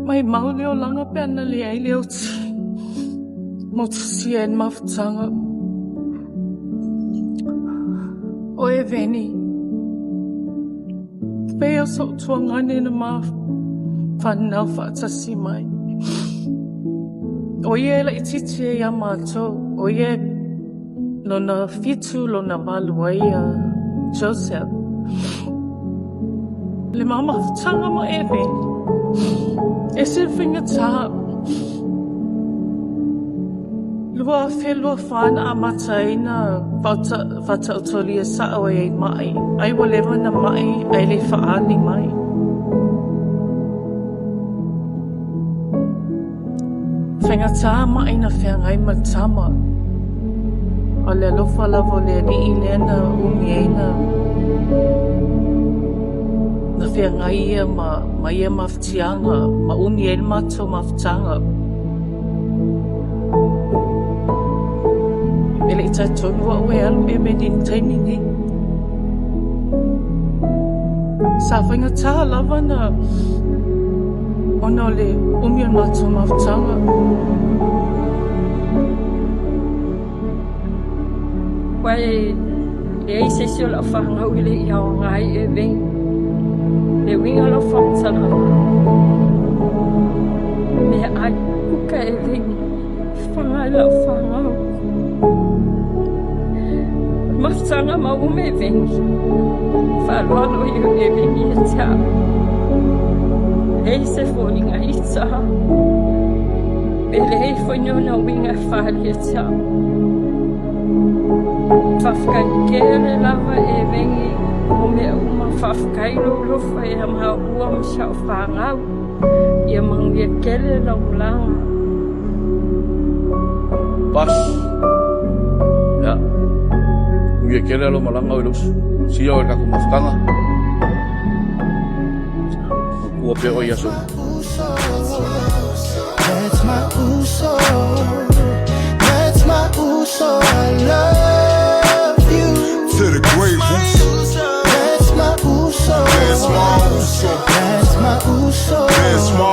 Mai mau leo langa pēna le ai leo ti. Mo tisia en mawhtanga. O e veni. Pea so tuangane na whanau whaatasi mai. O ie la ititi e a mātou. O ie lona fitu lona maluai a Joseph. Le mama whatanga mo e veni. E se whinga tā. Lua whelua whāna a mataina whata utoli e sao e mai. Ai walewa na mai, ai le whaani mai. Whinga tā mai na whiangai matama. O le alofa lavo le ni i lena umieina. Na whiangai ia ma ia mawtianga, ma umieina mato mawtanga. Ele i tai tonu wa ue alu e me din taini ni. Sa whainga tā lava na ona le umieina mato mawtanga. Wai e se sio la whanga ule i au ngai e veng. Le winga la whangsanga. Me ai kuka e veng. Whanga la whanga. Mawhtanga ma ume e veng. Whalwalo i e veng i e tia. Hei se fōringa i tia. Ele hei whainau na winga whali e tia. Whafkaikele lava e vengi o mea uma whafkailo lofa e hamha ua msha o whangau i a mangia kele laulanga. Pas. Ya. Mangia kele lo malanga o ilusu. Sia o kako mafkanga. Kua pe o iaso. That's my uso. That's my uso. I love you. To the great roots. That's my uso. That's my uso. That's my uso. That's my